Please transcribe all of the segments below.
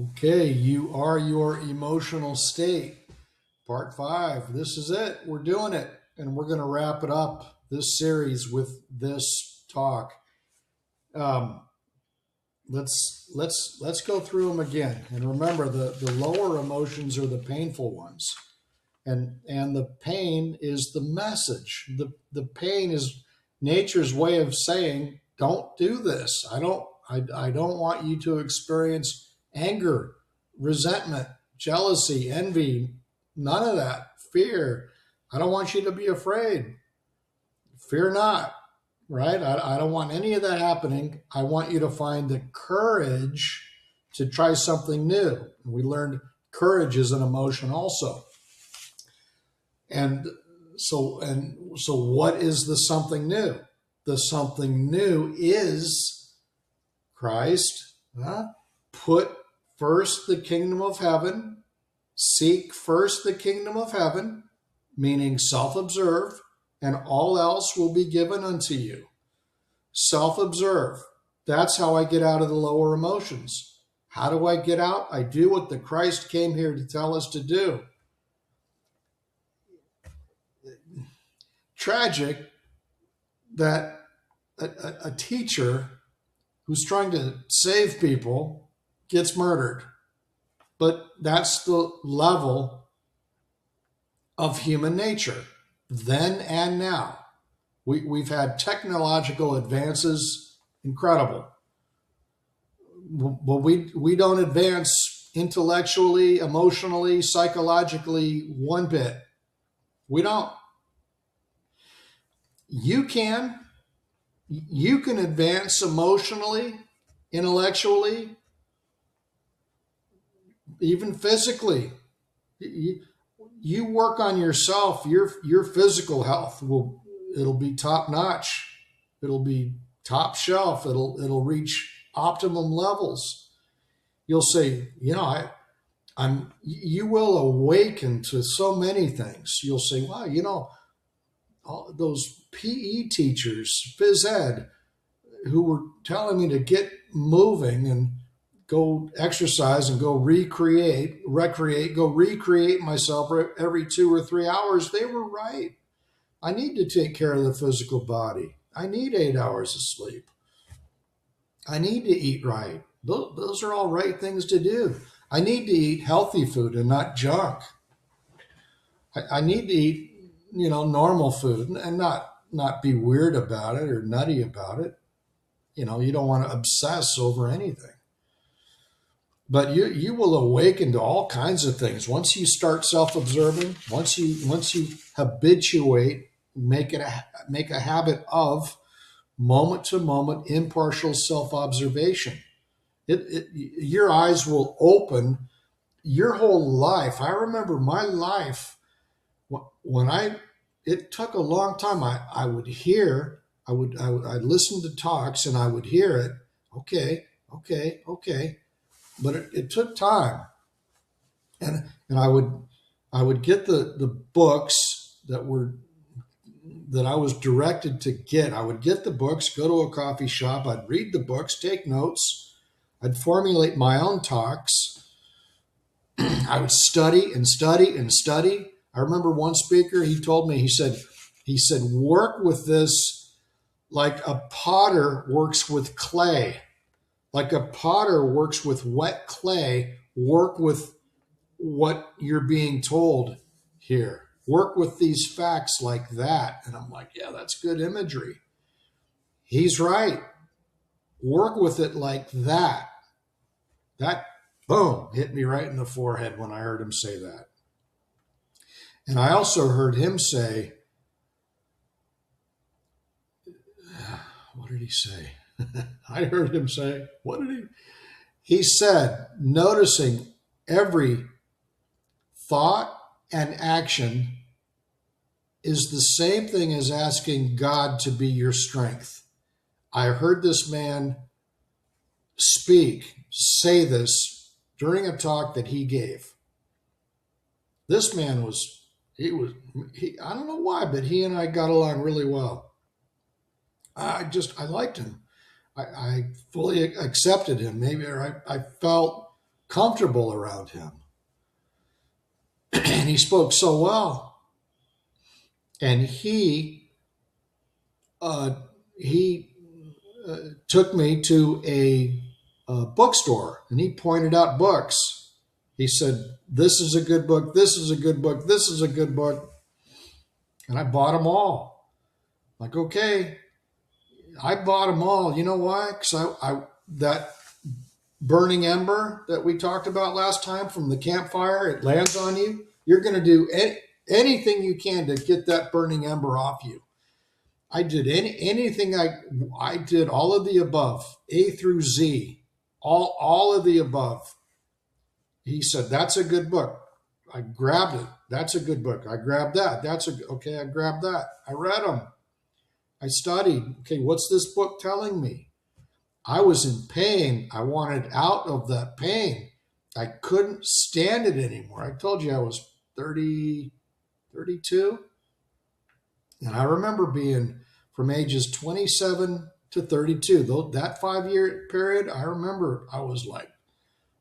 Okay, you are your emotional state. Part 5. This is it. We're doing it. And we're going to wrap it up, this series, with this talk. Um, let's go through them again. And remember, the lower emotions are the painful ones. And the pain is the message. The pain is nature's way of saying, don't do this. I don't want you to experience anger, resentment, jealousy, envy, none of that. Fear. I don't want you to be afraid. Fear not, right? I don't want any of that happening. I want you to find the courage to try something new. We learned courage is an emotion also. And so what is the something new? The something new is Christ. Put first the kingdom of heaven, seek first the kingdom of heaven, meaning self-observe, and all else will be given unto you. Self-observe. That's how I get out of the lower emotions. How do I get out? I do what the Christ came here to tell us to do. Tragic that a teacher who's trying to save people gets murdered. But that's the level of human nature, then and now. We've had technological advances, incredible. But we don't advance intellectually, emotionally, psychologically one bit. We don't. You can advance emotionally, intellectually, even physically. You work on yourself, your physical health it'll be top notch. It'll be top shelf. It'll reach optimum levels. You'll say, you will awaken to so many things. You'll say, wow, all those PE teachers, phys ed, who were telling me to get moving and go exercise and go recreate myself every 2 or 3 hours, they were right. I need to take care of the physical body. I need 8 hours of sleep. I need to eat right. Those are all right things to do. I need to eat healthy food and not junk. I need to eat normal food and not be weird about it or nutty about it. You don't want to obsess over anything. But you will awaken to all kinds of things once you start self-observing. Once you habituate, make a habit of moment to moment impartial self-observation. Your eyes will open. Your whole life. I remember my life. It took a long time. I'd listen to talks and I would hear it. Okay. But it took time. And I would get the books that I was directed to get. I would get the books, go to a coffee shop, I'd read the books, take notes, I'd formulate my own talks. I would study and study and study. I remember one speaker, he told me, he said, work with this like a potter works with clay. Like a potter works with wet clay. Work with what you're being told here. Work with these facts like that. And I'm like, yeah, that's good imagery. He's right. Work with it like that. That, boom, hit me right in the forehead when I heard him say that. And I also heard him say, what did he say? I heard him say, what did he? He said, noticing every thought and action is the same thing as asking God to be your strength. I heard this man say this during a talk that he gave. This man I don't know why, but he and I got along really well. I liked him. I fully accepted him. Maybe I felt comfortable around him. And he spoke so well. And he took me to a bookstore, and he pointed out books. He said, "This is a good book. This is a good book. This is a good book." And I bought them all. Like, okay, I bought them all. You know why? Because that burning ember that we talked about last time from the campfire, it lands on you. You're going to do anything you can to get that burning ember off you. I did anything. I did all of the above, A through Z, all of the above. He said, "That's a good book." I grabbed it. "That's a good book." I grabbed that. Okay. I grabbed that. I read them. I studied. Okay, what's this book telling me? I was in pain. I wanted out of that pain. I couldn't stand it anymore. I told you I was 30, 32. And I remember being from ages 27 to 32. Though that 5-year period, I remember I was like,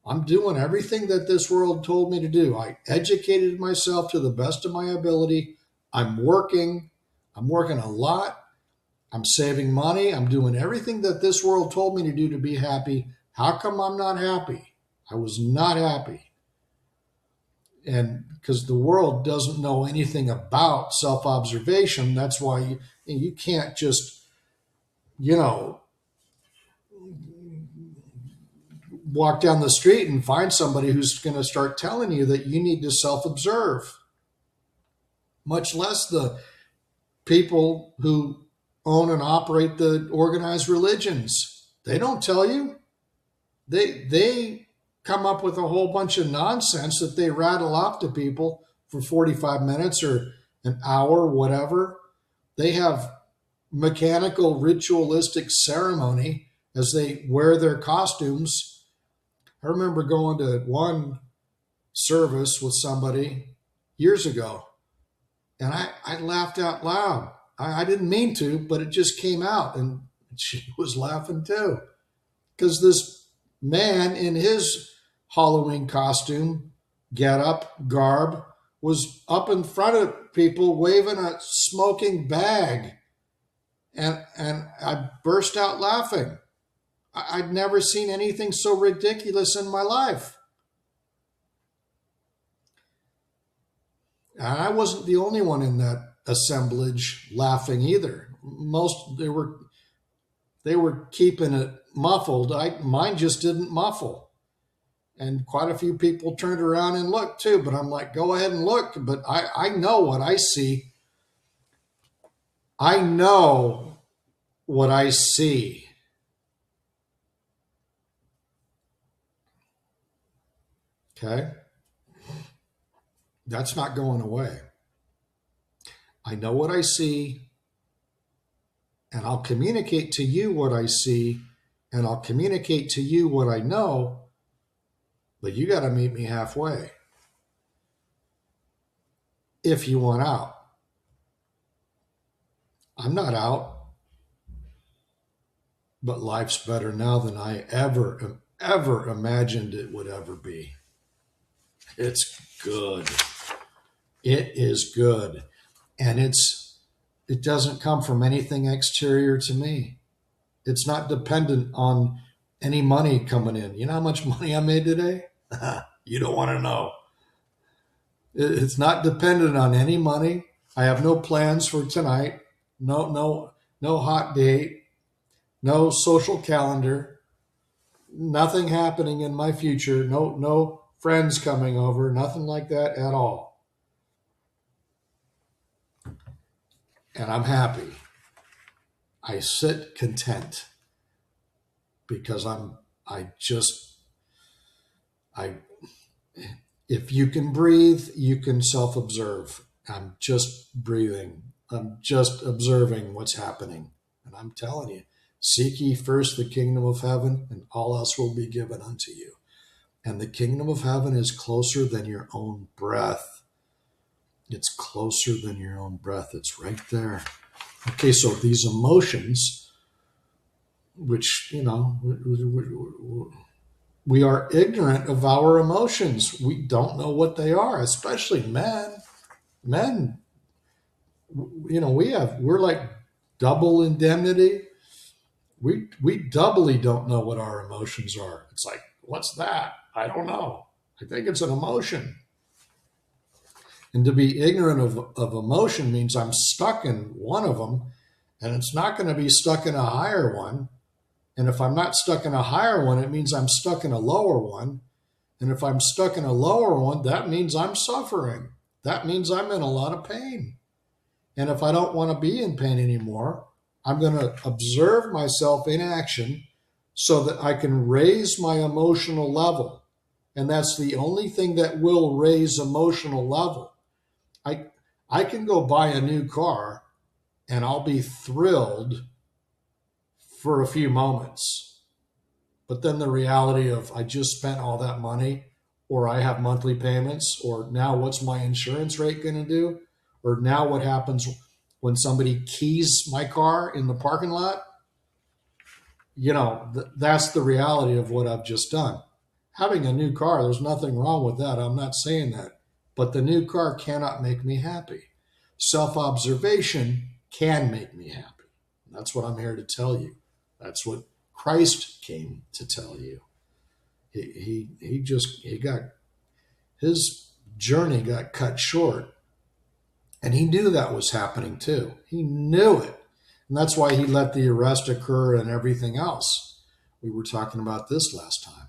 I'm doing everything that this world told me to do. I educated myself to the best of my ability. I'm working a lot. I'm saving money. I'm doing everything that this world told me to do to be happy. How come I'm not happy? I was not happy. And because the world doesn't know anything about self-observation, that's why you can't just, walk down the street and find somebody who's going to start telling you that you need to self-observe, much less the people who own and operate the organized religions. They don't tell you. They come up with a whole bunch of nonsense that they rattle off to people for 45 minutes or an hour, whatever. They have mechanical, ritualistic ceremony as they wear their costumes. I remember going to one service with somebody years ago, and I laughed out loud. I didn't mean to, but it just came out, and she was laughing too. Because this man in his Halloween costume, garb, was up in front of people waving a smoking bag. And I burst out laughing. I'd never seen anything so ridiculous in my life. And I wasn't the only one in that assemblage laughing either. They were keeping it muffled. Mine just didn't muffle. And quite a few people turned around and looked too, but I'm like, go ahead and look. But I know what I see. I know what I see. Okay? That's not going away. I know what I see, and I'll communicate to you what I see, and I'll communicate to you what I know, but you got to meet me halfway if you want out. I'm not out, but life's better now than I ever imagined it would ever be. It's good. It is good. And it doesn't come from anything exterior to me. It's not dependent on any money coming in. You know how much money I made today? You don't want to know. It's not dependent on any money. I have no plans for tonight. No hot date. No social calendar. Nothing happening in my future. No friends coming over. Nothing like that at all. And I'm happy. I sit content because if you can breathe, you can self-observe. I'm just breathing. I'm just observing what's happening. And I'm telling you, seek ye first the kingdom of heaven, and all else will be given unto you. And the kingdom of heaven is closer than your own breath. It's closer than your own breath. It's right there. Okay, so these emotions, which, We are ignorant of our emotions. We don't know what they are, especially men. Men, we're like double indemnity. We doubly don't know what our emotions are. It's like, what's that? I don't know. I think it's an emotion. And to be ignorant of emotion means I'm stuck in one of them, and it's not going to be stuck in a higher one. And if I'm not stuck in a higher one, it means I'm stuck in a lower one. And if I'm stuck in a lower one, that means I'm suffering. That means I'm in a lot of pain. And if I don't want to be in pain anymore, I'm going to observe myself in action so that I can raise my emotional level. And that's the only thing that will raise emotional level. I can go buy a new car and I'll be thrilled for a few moments. But then the reality of I just spent all that money, or I have monthly payments, or now what's my insurance rate going to do? Or now what happens when somebody keys my car in the parking lot? That's the reality of what I've just done. Having a new car, there's nothing wrong with that. I'm not saying that. But the new car cannot make me happy. Self-observation can make me happy. That's what I'm here to tell you. That's what Christ came to tell you. His journey got cut short, and he knew that was happening too. He knew it. And that's why he let the arrest occur and everything else. We were talking about this last time.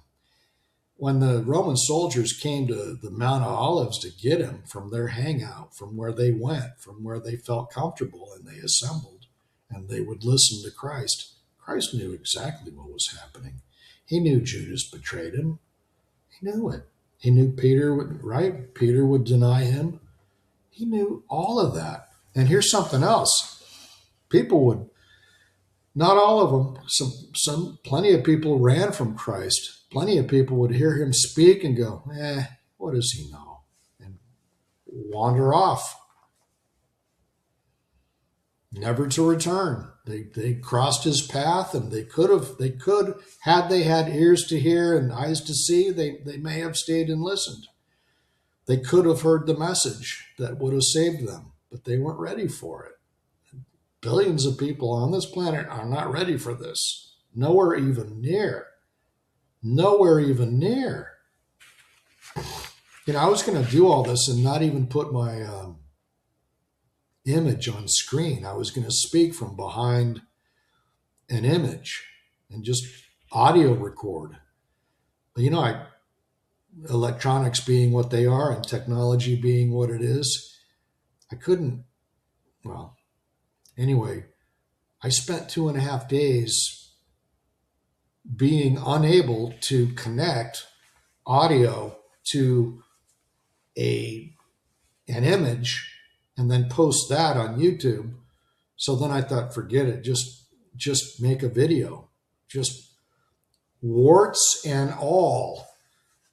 When the Roman soldiers came to the Mount of Olives to get him from their hangout, from where they went, from where they felt comfortable, and they assembled, and they would listen to Christ, Christ knew exactly what was happening. He knew Judas betrayed him. He knew it. He knew Peter would deny him. He knew all of that. And here's something else. People would, not all of them, plenty of people ran from Christ. Plenty of people would hear him speak and go, what does he know? And wander off, never to return. They crossed his path, and they could, had they had ears to hear and eyes to see, they may have stayed and listened. They could have heard the message that would have saved them, but they weren't ready for it. Billions of people on this planet are not ready for this. Nowhere even near. Nowhere even near. I was going to do all this and not even put my image on screen. I was going to speak from behind an image and just audio record. But electronics being what they are and technology being what it is, I couldn't. Well, anyway, I spent 2.5 days being unable to connect audio to an image and then post that on YouTube. So then I thought, forget it, just make a video, just warts and all.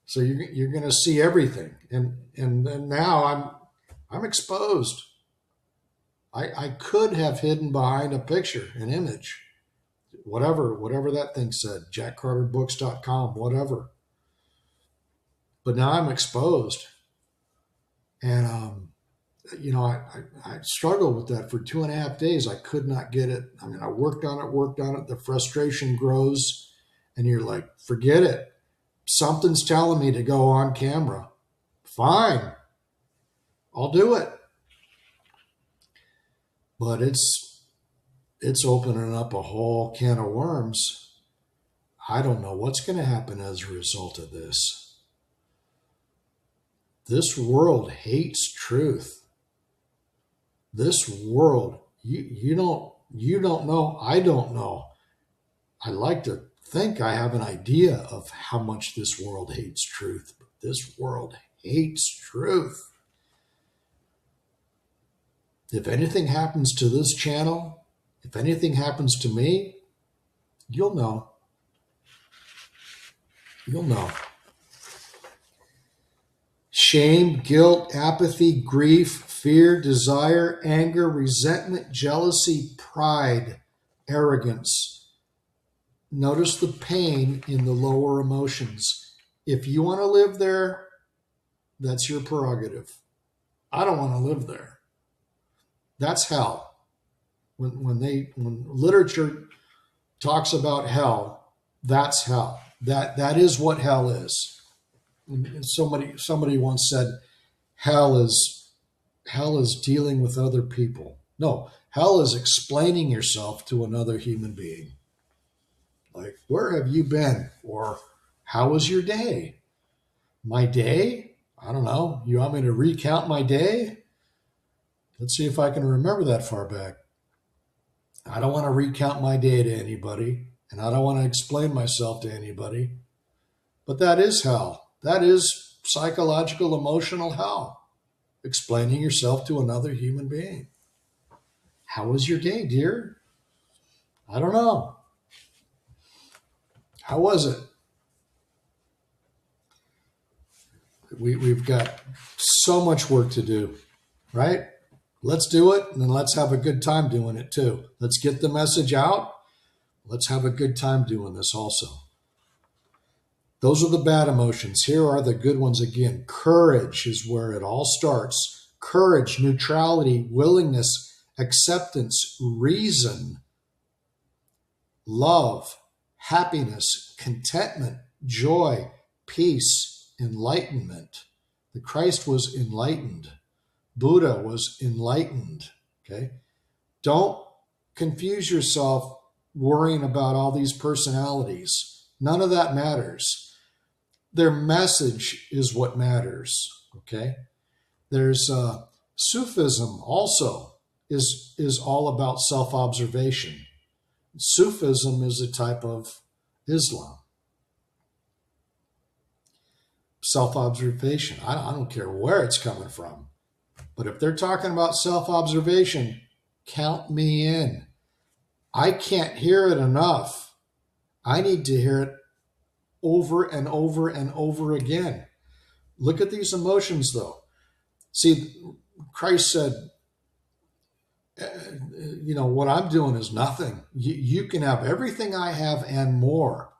So you're going to see everything, and then now I'm exposed. I could have hidden behind a picture, an image, whatever that thing said, jackcarterbooks.com, whatever. But now I'm exposed. And, I struggled with that for 2.5 days. I could not get it. I mean, I worked on it. The frustration grows, and you're like, forget it. Something's telling me to go on camera. Fine. I'll do it. But it's opening up a whole can of worms. I don't know what's going to happen as a result of this. This world hates truth. This world, you don't know, I don't know. I like to think I have an idea of how much this world hates truth, but this world hates truth. If anything happens to this channel, if anything happens to me, you'll know. You'll know. Shame, guilt, apathy, grief, fear, desire, anger, resentment, jealousy, pride, arrogance, Notice the pain in the lower emotions. If you want to live there, that's your prerogative. I don't want to live there. That's hell. When literature talks about hell, that's hell. That is what hell is. And somebody once said, hell is dealing with other people. No, hell is explaining yourself to another human being. Like, where have you been? Or how was your day? My day? I don't know. You want me to recount my day? Let's see if I can remember that far back. I don't want to recount my day to anybody, and I don't want to explain myself to anybody. But that is hell. That is psychological, emotional hell. Explaining yourself to another human being. How was your day, dear? I don't know. How was it? We've got so much work to do, right? Let's do it, and then let's have a good time doing it too. Let's get the message out. Let's have a good time doing this also. Those are the bad emotions. Here are the good ones again. Courage is where it all starts. Courage, neutrality, willingness, acceptance, reason, love, happiness, contentment, joy, peace, enlightenment. The Christ was enlightened. Buddha was enlightened. Okay? Don't confuse yourself worrying about all these personalities. None of that matters. Their message is what matters. Okay? There's Sufism also is all about self-observation. Sufism is a type of Islam. Self-observation. I don't care where it's coming from. But if they're talking about self-observation, count me in. I can't hear it enough. I need to hear it over and over and over again. Look at these emotions, though. See, Christ said, what I'm doing is nothing. You can have everything I have and more.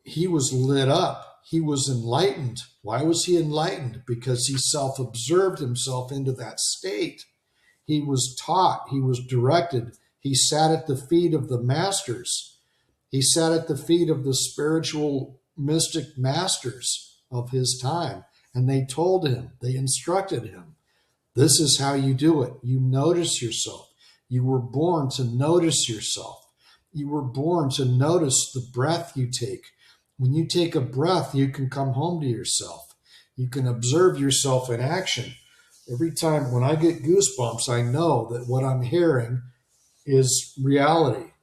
He was lit up. He was enlightened. Why was he enlightened? Because he self-observed himself into that state. He was taught. He was directed. He sat at the feet of the masters. He sat at the feet of the spiritual mystic masters of his time. And they told him, they instructed him, this is how you do it. You notice yourself. You were born to notice yourself. You were born to notice the breath you take. When you take a breath, you can come home to yourself. You can observe yourself in action. Every time when I get goosebumps, I know that what I'm hearing is reality.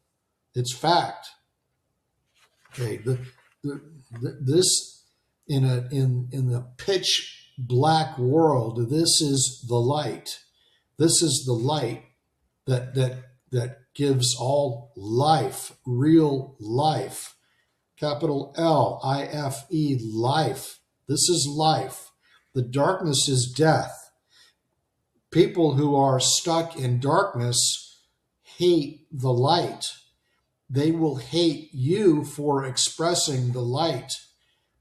It's fact. Okay, this in the pitch black world, this is the light. This is the light that gives all life, real life. Capital L-I-F-E, life. This is life. The darkness is death. People who are stuck in darkness hate the light. They will hate you for expressing the light.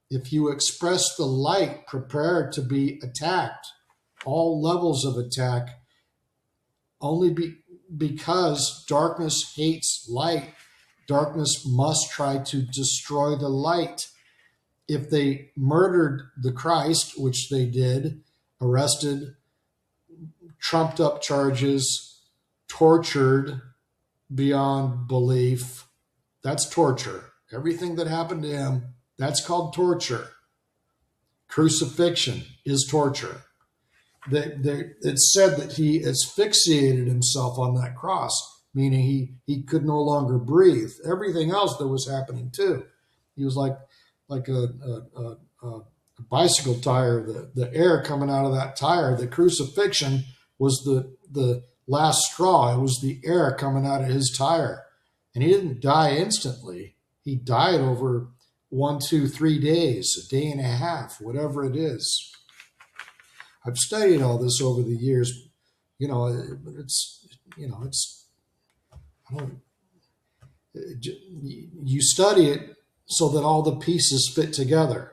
If you express the light, prepare to be attacked. All levels of attack, only because darkness hates light. Darkness must try to destroy the light. If they murdered the Christ, which they did, arrested, trumped up charges, tortured beyond belief, that's torture. Everything that happened to him, that's called torture. Crucifixion is torture. It's said that he asphyxiated himself on that cross, meaning he could no longer breathe. Everything else that was happening too. He was like a bicycle tire. The air coming out of that tire. The crucifixion was the last straw. It was the air coming out of his tire, and he didn't die instantly. He died over 1, 2, 3 days, a day and a half, whatever it is. I've studied all this over the years. You study it so that all the pieces fit together.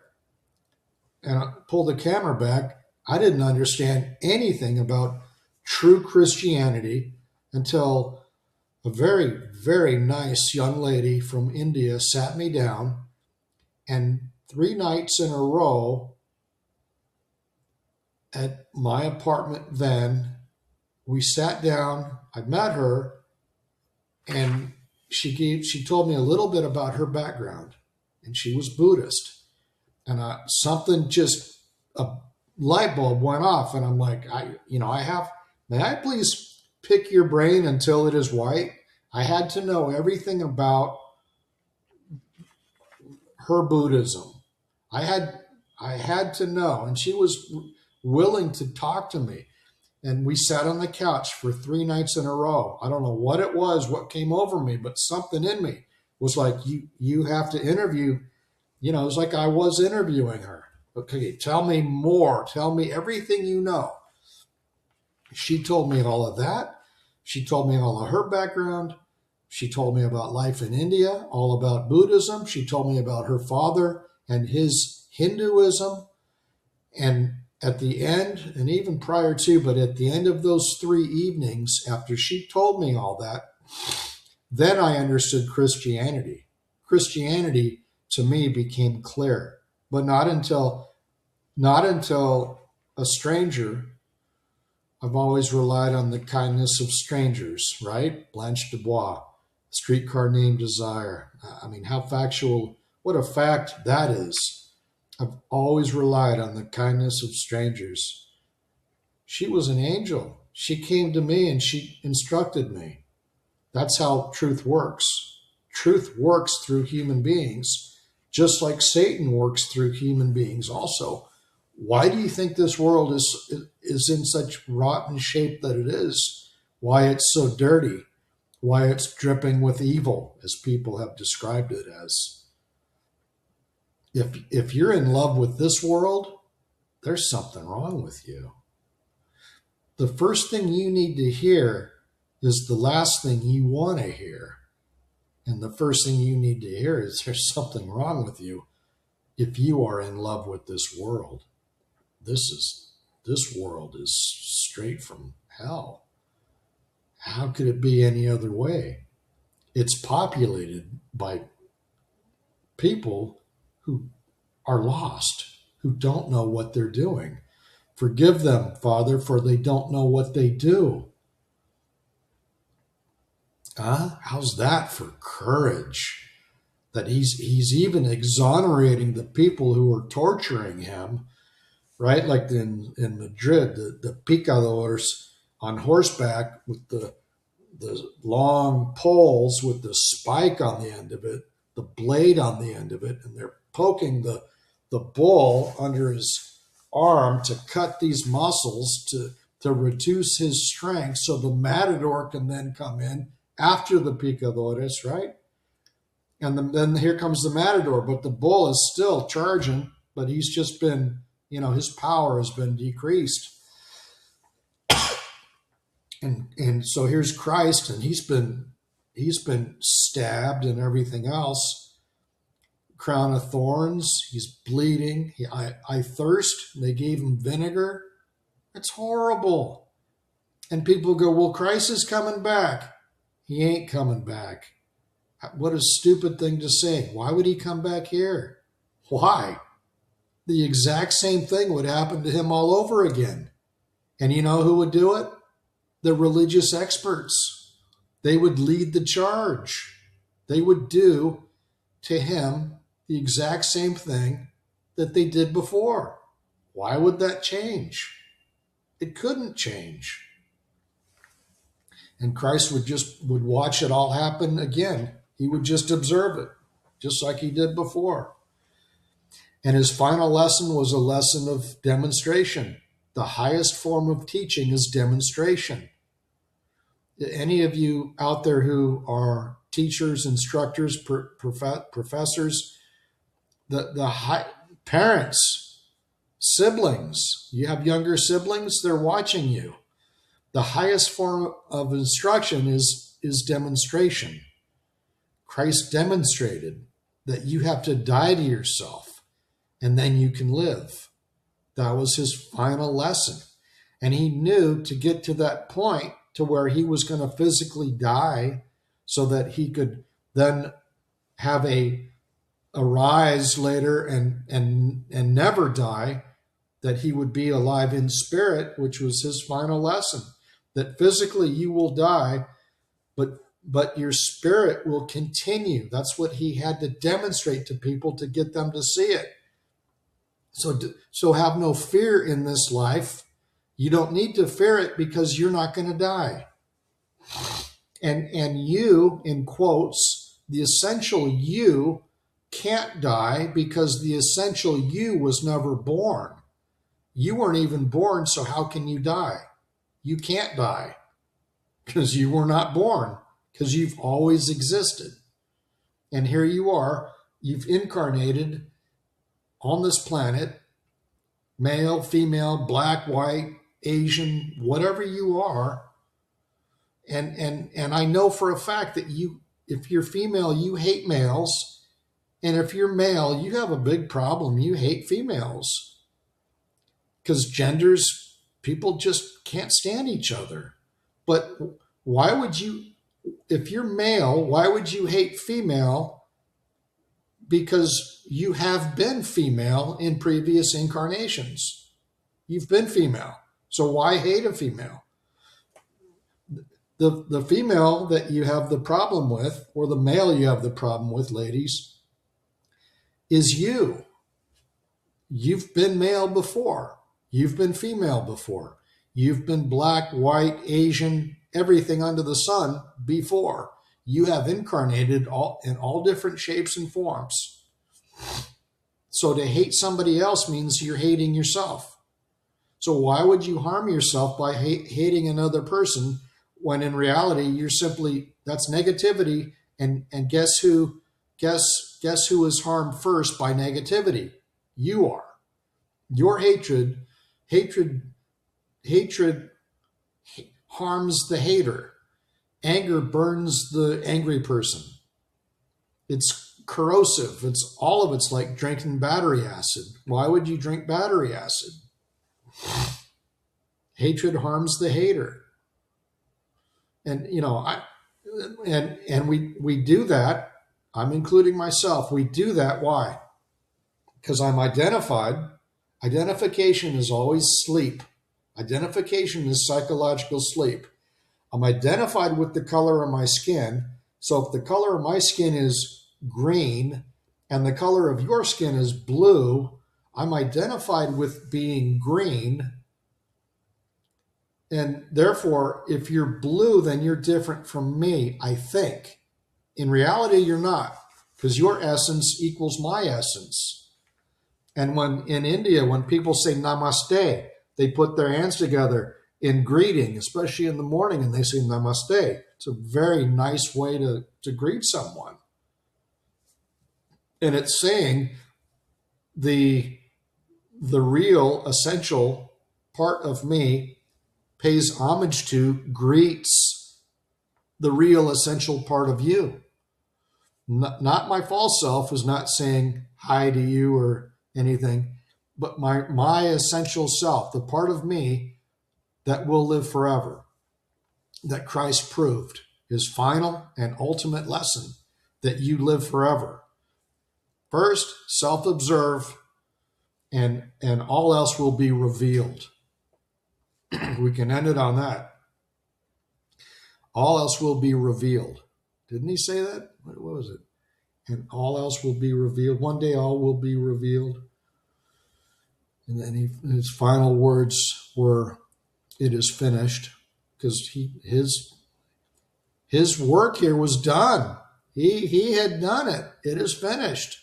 And I pulled the camera back. I didn't understand anything about true Christianity until a very, very nice young lady from India sat me down, and 3 nights in a row at my apartment then, we sat down, I met her, and she told me a little bit about her background, and she was Buddhist. And something just, a light bulb went off, and I'm like, may I please pick your brain until it is white? I had to know everything about her Buddhism. I had to know, and she was willing to talk to me. And we sat on the couch for 3 nights in a row. I don't know what it was, what came over me, but something in me was like, you have to interview. It was like I was interviewing her. Okay, tell me more. Tell me everything you know. She told me all of that. She told me all of her background. She told me about life in India, all about Buddhism. She told me about her father and his Hinduism. And at the end, and even prior to, but at the end of those 3 evenings, after she told me all that, then I understood Christianity. Christianity to me became clear, but not until a stranger. I've always relied on the kindness of strangers, right? Blanche Dubois, Streetcar Named Desire. I mean, what a fact that is. I've always relied on the kindness of strangers. She was an angel. She came to me and she instructed me. That's how truth works. Truth works through human beings, just like Satan works through human beings also. Why do you think this world is in such rotten shape that it is? Why it's so dirty? Why it's dripping with evil, as people have described it as? If you're in love with this world, there's something wrong with you. The first thing you need to hear is the last thing you want to hear. And the first thing you need to hear is there's something wrong with you if you are in love with this world. This world is straight from hell. How could it be any other way? It's populated by people who are lost, who don't know what they're doing. Forgive them, Father, for they don't know what they do. How's that for courage? That he's even exonerating the people who are torturing him, right? Like in Madrid, the picadores on horseback with the long poles with the spike on the end of it, the blade on the end of it, and they're poking the bull under his arm to cut these muscles to reduce his strength so the matador can then come in after the picadores, right? And then here comes the matador, but the bull is still charging, but he's just been, his power has been decreased. And so here's Christ, and he's been stabbed and everything else. Crown of thorns, he's bleeding. I thirst. They gave him vinegar. It's horrible. And people go, well, Christ is coming back. He ain't coming back. What a stupid thing to say. Why would he come back here? Why? The exact same thing would happen to him all over again. And you know who would do it? The religious experts. They would lead the charge. They would do to him the exact same thing that they did before. Why would that change? It couldn't change. And Christ would watch it all happen again. He would just observe it, just like he did before. And his final lesson was a lesson of demonstration. The highest form of teaching is demonstration. Any of you out there who are teachers, instructors, professors, parents, siblings, you have younger siblings, they're watching you. The highest form of instruction is demonstration. Christ demonstrated that you have to die to yourself and then you can live. That was his final lesson. And he knew to get to that point to where he was going to physically die so that he could then have a rise later and never die, that he would be alive in spirit, which was his final lesson. That physically you will die, but your spirit will continue. That's what he had to demonstrate to people to get them to see it. So have no fear in this life. You don't need to fear it because you're not going to die. And you, in quotes, the essential you can't die because the essential you was never born. You weren't even born, so how can you die? You can't die because you were not born, because you've always existed. And here you are, you've incarnated on this planet, male, female, black, white, Asian, whatever you are. And I know for a fact that if you're female, you hate males. And if you're male, you have a big problem. You hate females. Because genders, people just can't stand each other. But why would you, if you're male, why would you hate female? Because you have been female in previous incarnations. You've been female. So why hate a female? The female that you have the problem with, or the male you have the problem with, ladies, is you. You've been male before. You've been female before. You've been black, white, Asian, everything under the sun before. You have incarnated in all different shapes and forms. So to hate somebody else means you're hating yourself. So why would you harm yourself by hating another person when in reality you're simply, that's negativity, and guess who is harmed first by negativity? You are. Your hatred harms the hater. Anger burns the angry person. It's corrosive. All of it's like drinking battery acid. Why would you drink battery acid? Hatred harms the hater. And we do that. I'm including myself. We do that. Why? Because I'm identified. Identification is always sleep. Identification is psychological sleep. I'm identified with the color of my skin. So if the color of my skin is green and the color of your skin is blue, I'm identified with being green. And therefore, if you're blue, then you're different from me, I think. In reality, you're not, because your essence equals my essence. And when in India, when people say namaste, they put their hands together in greeting, especially in the morning, and they say namaste. It's a very nice way to greet someone. And it's saying the real essential part of me pays homage to, greets the real essential part of you. Not my false self is not saying hi to you or anything, but my essential self, the part of me that will live forever, that Christ proved, his final and ultimate lesson, that you live forever. First, self-observe, and all else will be revealed. We can end it on that. All else will be revealed. Didn't he say that? What was it? And all else will be revealed. One day all will be revealed. And then his final words were, "It is finished," because his work here was done. He had done it. It is finished.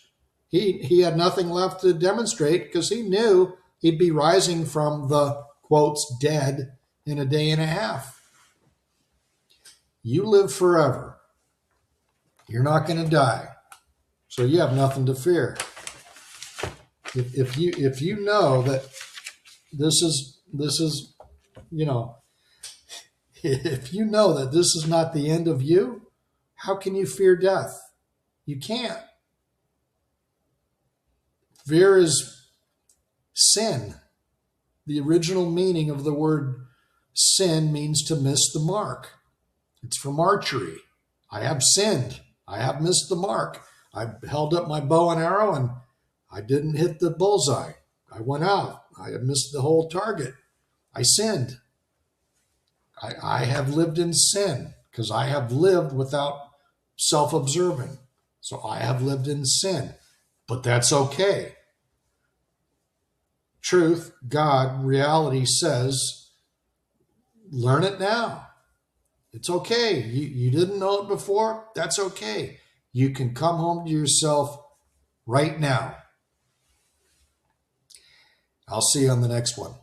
He had nothing left to demonstrate because he knew he'd be rising from the, quotes, dead in a day and a half. You live forever. You're not going to die. So you have nothing to fear. If you know that this is, if you know that this is not the end of you, how can you fear death? You can't. Fear is sin. The original meaning of the word sin means to miss the mark. It's from archery. I have sinned. I have missed the mark. I held up my bow and arrow and I didn't hit the bullseye. I went out. I missed the whole target. I sinned. I have lived in sin because I have lived without self-observing. So I have lived in sin. But that's okay. Truth, God, reality says, learn it now. It's okay. You didn't know it before. That's okay. You can come home to yourself right now. I'll see you on the next one.